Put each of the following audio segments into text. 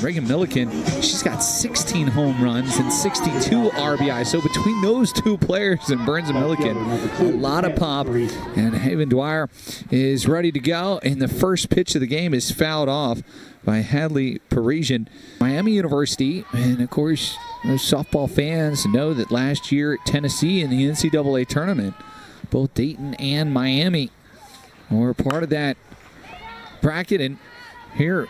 Reagan Milliken, she's got 16 home runs and 62 RBI. So between those two players and Burns and Milliken, a lot of pop. And Haven Dwyer is ready to go. And the first pitch of the game is fouled off by Hadley Parisian. Miami University, and of course, those softball fans know that last year at Tennessee in the NCAA tournament, both Dayton and Miami were part of that bracket. And here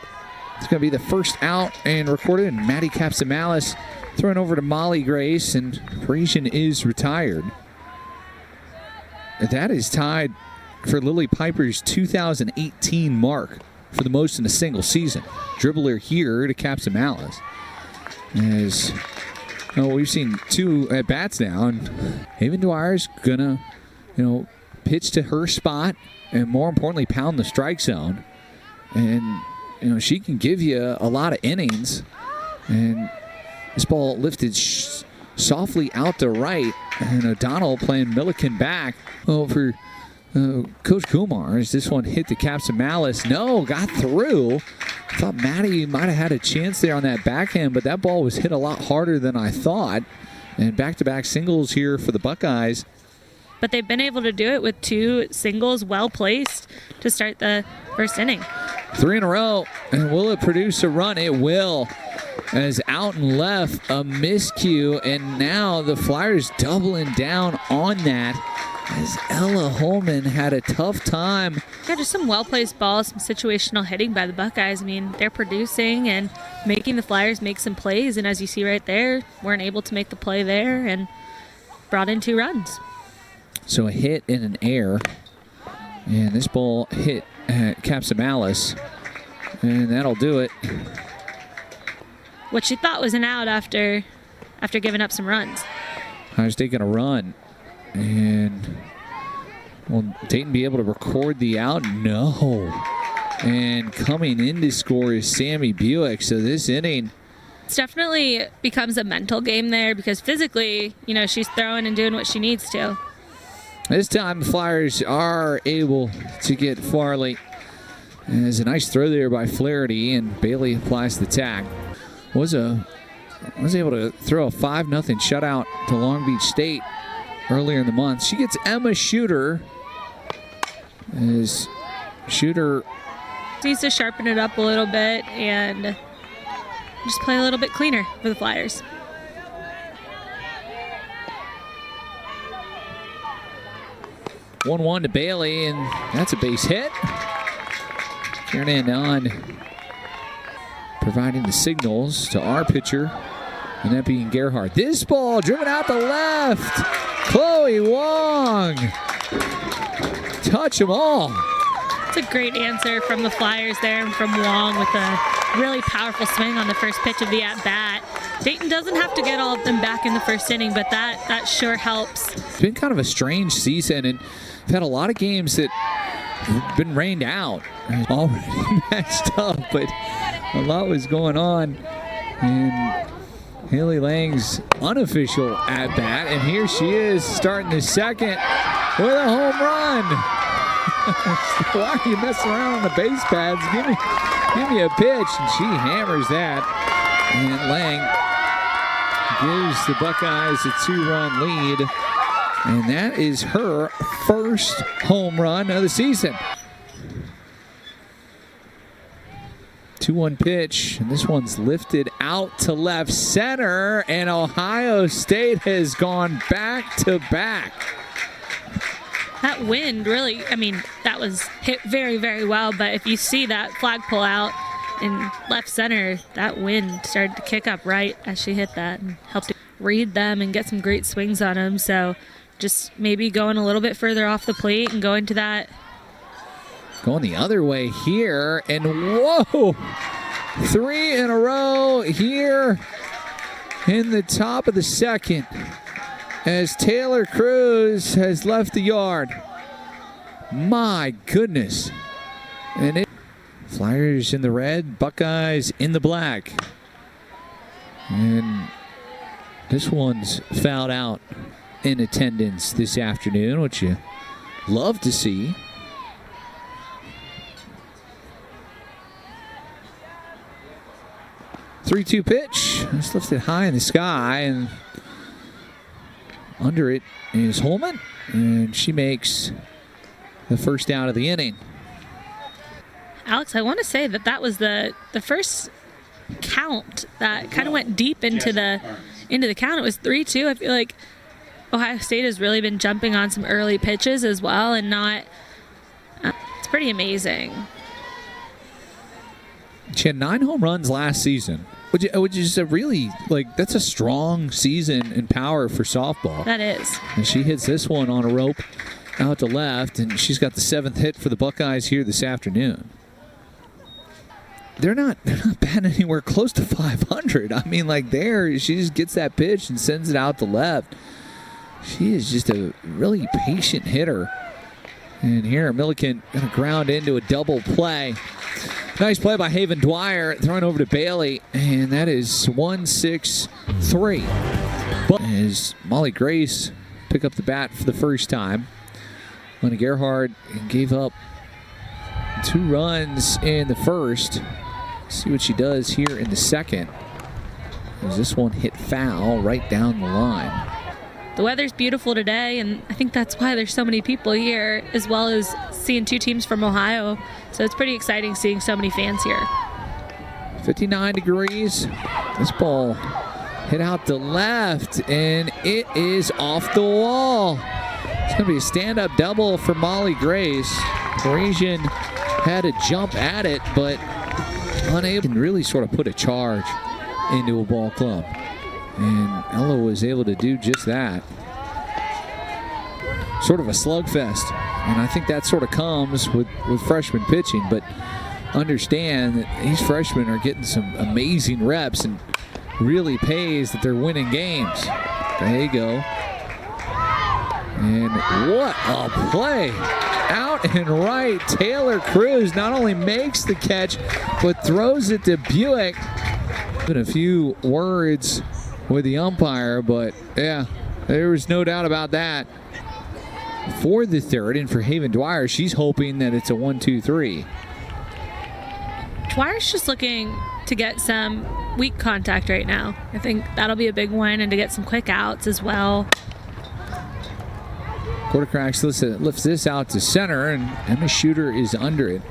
it's going to be the first out and recorded. And Maddie Capsamalis thrown over to Molly Grace, and Parisian is retired. That is tied for Lily Piper's 2018 mark for the most in a single season. Dribbler here to Capsamalis. As we've seen 2 at-bats now, and Haven Dwyer's going to, pitch to her spot and, more importantly, pound the strike zone. And she can give you a lot of innings. And this ball lifted softly out to right. And O'Donnell playing Milliken back. Well, for Coach Kumar, as this one hit the Capsamalis. No, got through. I thought Maddie might have had a chance there on that backhand, but that ball was hit a lot harder than I thought. And back-to-back singles here for the Buckeyes. But they've been able to do it with 2 singles well-placed to start the first inning. 3 in a row, and will it produce a run? It will. As out and left, a miscue, and now the Flyers doubling down on that as Ella Holman had a tough time. Yeah, just some well-placed balls, some situational hitting by the Buckeyes. I mean, they're producing and making the Flyers make some plays, and as you see right there, weren't able to make the play there and brought in 2 runs. So a hit and an error, and this ball hit at Capsamalis, and that'll do it. What she thought was an out after giving up some runs. I was taking a run, and will Dayton be able to record the out? No. And coming in to score is Sammy Buick. So this inning, it's definitely becomes a mental game there because physically, she's throwing and doing what she needs to. This time the Flyers are able to get Farley. And there's a nice throw there by Flaherty, and Bailey applies the tack. Was able to throw a 5-0 shutout to Long Beach State earlier in the month. She gets Emma Shooter. As Shooter needs to sharpen it up a little bit and just play a little bit cleaner for the Flyers. One to Bailey, and that's a base hit. Kiernan on providing the signals to our pitcher, and that being Gerhardt. This ball driven out the left. Chloe Wong. Touch them all. It's a great answer from the Flyers there and from Wong with a really powerful swing on the first pitch of the at-bat. Dayton doesn't have to get all of them back in the first inning, but that sure helps. It's been kind of a strange season, and we've had a lot of games that have been rained out. Already matched up, but a lot was going on in Haley Lang's unofficial at-bat, and here she is starting the second with a home run. Why are you messing around on the base pads? Give me a pitch, and she hammers that. And Lang gives the Buckeyes a 2-run lead, and that is her first home run of the season. 2-1 pitch, and this one's lifted out to left center, and Ohio State has gone back-to-back. That wind really, that was hit very, very well, but if you see that flagpole out in left center, that wind started to kick up right as she hit that and helped read them and get some great swings on them. So just maybe going a little bit further off the plate and going to that. Going the other way here, and whoa! 3 in a row here in the top of the second as Taylor Cruz has left the yard. My goodness. And Flyers in the red, Buckeyes in the black. And this one's fouled out in attendance this afternoon, which you love to see. 3-2 pitch. It's lifted high in the sky, and under it is Holman, and she makes the first out of the inning. Alex, I want to say that was the first count that kind of went deep into the count. It was 3-2. I feel like Ohio State has really been jumping on some early pitches as well, and not. It's pretty amazing. She had 9 home runs last season, which is a really, that's a strong season in power for softball. That is. And she hits this one on a rope out to left, and she's got the 7th hit for the Buckeyes here this afternoon. They're not batting anywhere close to 500. I mean, she just gets that pitch and sends it out to left. She is just a really patient hitter. And here, Milliken going to ground into a double play. Nice play by Haven Dwyer, thrown over to Bailey, and that is 1-6-3. But as Molly Grace pick up the bat for the first time, Lena Gerhard gave up 2 runs in the first. See what she does here in the second. As this one hit foul right down the line. The weather's beautiful today, and I think that's why there's so many people here, as well as seeing 2 teams from Ohio. So it's pretty exciting seeing so many fans here. 59 degrees. This ball hit out to left, and it is off the wall. It's going to be a stand-up double for Molly Grace. Parisian had a jump at it, but unable to really sort of put a charge into a ball club. And Ella was able to do just that. Sort of a slugfest. And I think that sort of comes with freshman pitching. But understand that these freshmen are getting some amazing reps, and really pays that they're winning games. There you go. And what a play. Out and right. Taylor Cruz not only makes the catch, but throws it to Buick. Been a few words with the umpire, but yeah, there was no doubt about that. For the third, and for Haven Dwyer, she's hoping that it's a 1-2-3. Dwyer's just looking to get some weak contact right now. I think that'll be a big one, and to get some quick outs as well. Quartercracks lifts this out to center, and Emma Shooter is under it.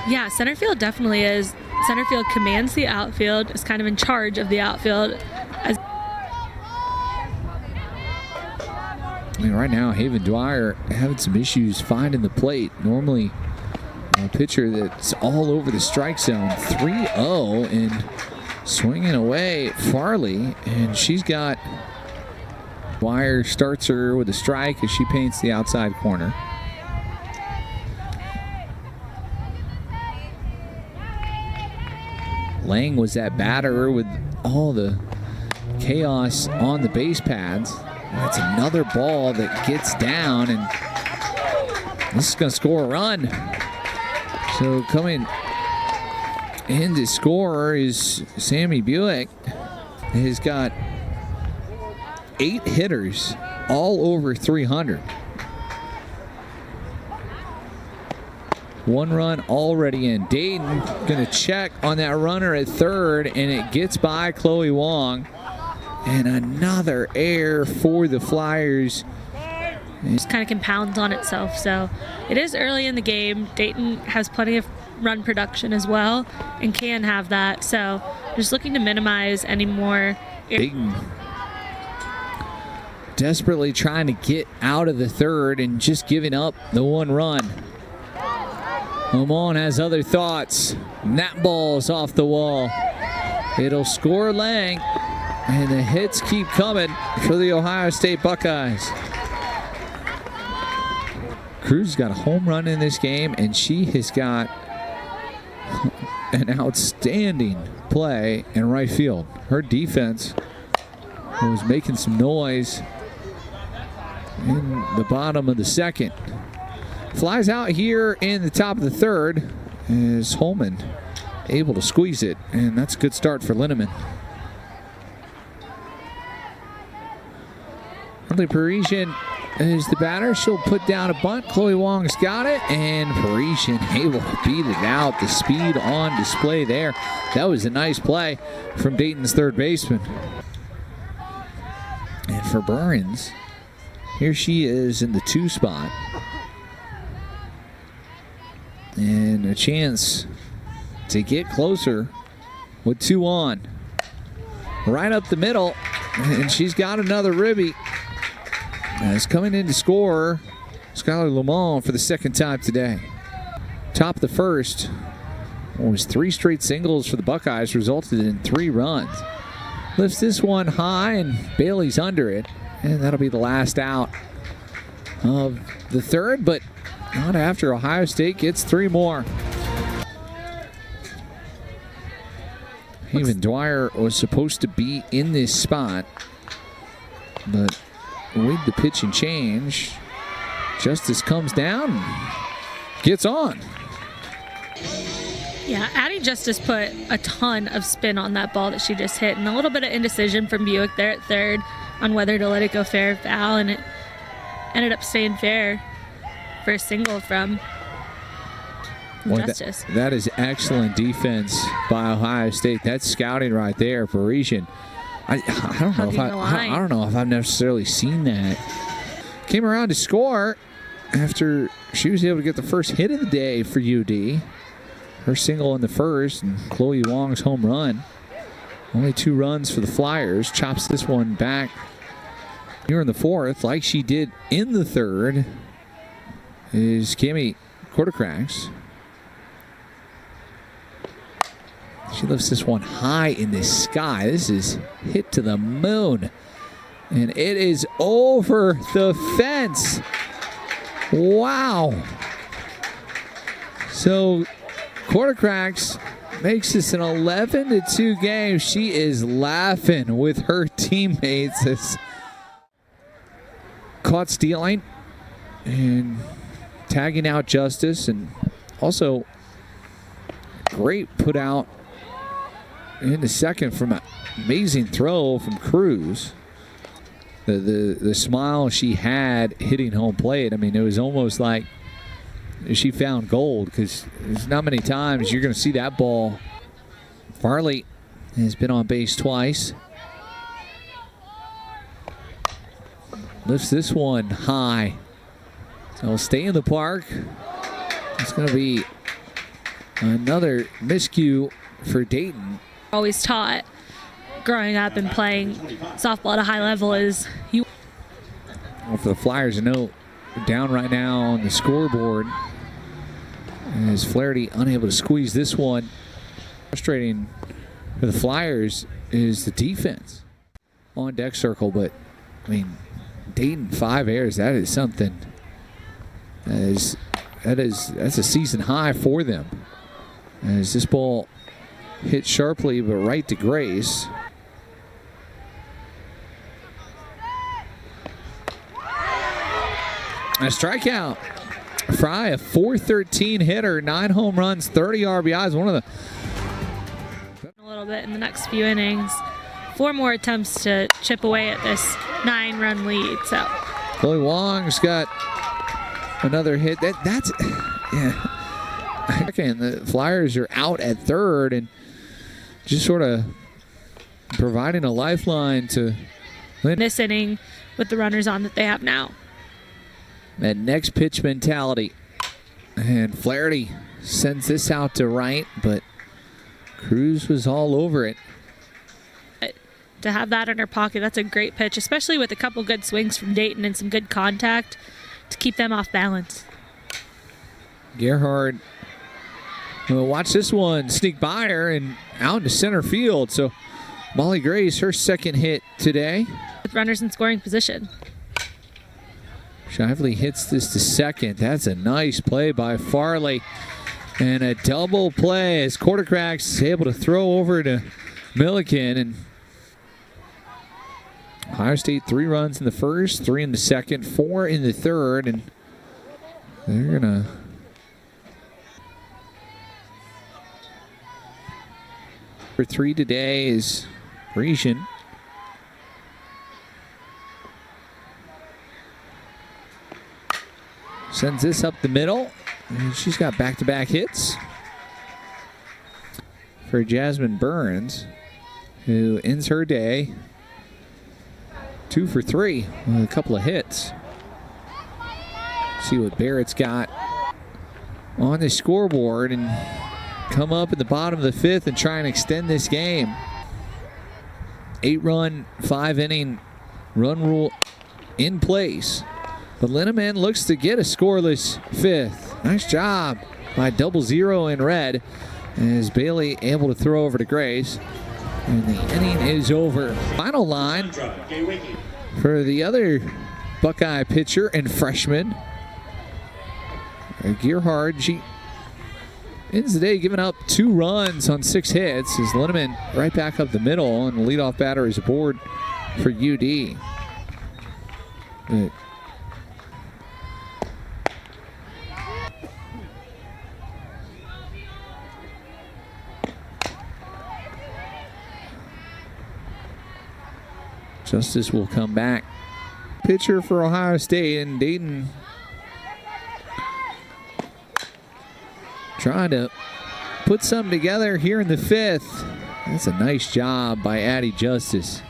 Yeah, center field definitely is. Center field commands the outfield, is kind of in charge of the outfield. I mean, right now, Haven Dwyer having some issues finding the plate. Normally, a pitcher that's all over the strike zone. 3-0 and swinging away Farley, and she's got. Dwyer starts her with a strike as she paints the outside corner. Lang was that batter with all the chaos on the base pads. That's another ball that gets down, and this is going to score a run. So coming in to score is Sammy Buick. He's got 8 hitters, all over 300. 1 run already in. Dayton going to check on that runner at third, and it gets by Chloe Wong. And another error for the Flyers. Just kind of compounds on itself. So it is early in the game. Dayton has plenty of run production as well, and can have that. So just looking to minimize any more. Dayton desperately trying to get out of the third and just giving up the 1 run. Oman has other thoughts. And that ball's off the wall. It'll score Lang, and the hits keep coming for the Ohio State Buckeyes. Cruz got a home run in this game, and she has got an outstanding play in right field. Her defense was making some noise in the bottom of the second. Flies out here in the top of the third as Holman able to squeeze it, and that's a good start for Linneman. Early Parisian is the batter. She'll put down a bunt. Chloe Wong's got it, and Parisian able to beat it out. The speed on display there. That was a nice play from Dayton's third baseman. And for Burns, here she is in the 2 spot. And a chance to get closer with 2 on. Right up the middle, and she's got another ribby. As coming in to score, Skylar Lamont for the 2nd time today. Top of the first, was 3 straight singles for the Buckeyes, resulted in 3 runs. Lifts this one high, and Bailey's under it, and that'll be the last out of the 3rd, but not after Ohio State gets 3 more. Haven Dwyer was supposed to be in this spot, but with the pitch and change, Justice comes down, gets on. Yeah, Addie Justice put a ton of spin on that ball that she just hit, and a little bit of indecision from Buick there at 3rd on whether to let it go fair or foul, and it ended up staying fair for a single from Justice. That is excellent defense by Ohio State. That's scouting right there, Parisian. I don't know if I've necessarily seen that. Came around to score after she was able to get the first hit of the day for UD. Her single in the 1st, and Chloe Wong's home run. Only 2 runs for the Flyers. Chops this one back here in the 4th, like she did in the 3rd, is Cammie Quartercracks. She lifts this one high in the sky. This is hit to the moon. And it is over the fence. Wow. So Quartercracks makes this an 11-2 game. She is laughing with her teammates. As caught stealing and tagging out Justice, and also great put out in the 2nd from an amazing throw from Cruz. The smile she had hitting home plate, I mean, it was almost like she found gold, because there's not many times you're going to see that ball. Farley has been on base twice. Lifts this one high. So it'll stay in the park. It's going to be another miscue for Dayton. Always taught growing up and playing softball at a high level is Well, for the Flyers, I know down right now on the scoreboard, as Flaherty unable to squeeze this one. Frustrating for the Flyers is the defense on deck circle, but I mean, Dayton 5 errors, that is something. That's a season high for them. As this ball hit sharply but right to Grace. A strikeout. Fry, a .413 hitter, 9 home runs, 30 RBIs. One of the a little bit in the next few innings. 4 more attempts to chip away at this 9-run lead. So Chloe Wong's got another hit. That's yeah. And the Flyers are out at 3rd and just sort of providing a lifeline to win this inning with the runners on that they have now. That next pitch mentality. And Flaherty sends this out to right, but Cruz was all over it. To have that in her pocket, that's a great pitch, especially with a couple good swings from Dayton and some good contact to keep them off balance. Gerhard will watch this one sneak by her and out into center field. So Molly Grace, her second hit today. With runners in scoring position. Shively hits this to second. That's a nice play by Farley. And a double play as Quartercracks able to throw over to Milliken. And Ohio State 3 runs in the first, 3 in the second, 4 in the third. And they're going to for 3 today is Grecian. Sends this up the middle. And she's got back-to-back hits for Jasmine Burns, who ends her day 2 for 3 with a couple of hits. See what Barrett's got on the scoreboard and come up in the bottom of the 5th and try and extend this game. 8-run, 5-inning run rule in place. But Linneman looks to get a scoreless 5th. Nice job by 00 in red. As Bailey able to throw over to Grace. And the inning is over. Final line for the other Buckeye pitcher and freshman, Gearhard. She ends the day giving up 2 runs on 6 hits. As Linneman right back up the middle, and the leadoff batter is aboard for UD. But Justice will come back. Pitcher for Ohio State, and Dayton trying to put something together here in the 5th. That's a nice job by Addie Justice.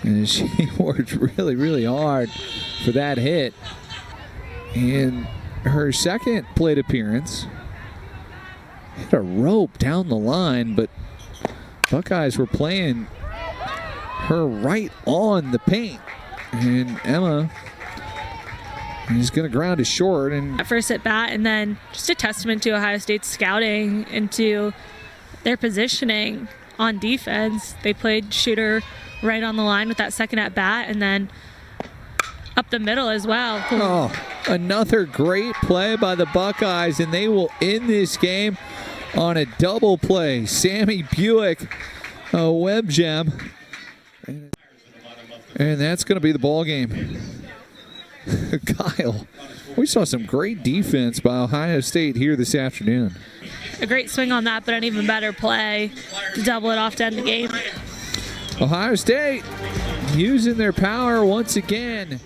And she worked really, really hard for that hit. And her second plate appearance hit a rope down the line, but Buckeyes were playing her right on the paint. And Emma is going to ground it short. And at first at bat, and then just a testament to Ohio State's scouting and to their positioning on defense. They played shooter right on the line with that second at bat, and then up the middle as well. Oh, another great play by the Buckeyes, and they will end this game on a double play. Sammy Buick, a web gem. And that's going to be the ball game. Kyle, we saw some great defense by Ohio State here this afternoon. A great swing on that, but an even better play to double it off to end the game. Ohio State using their power once again.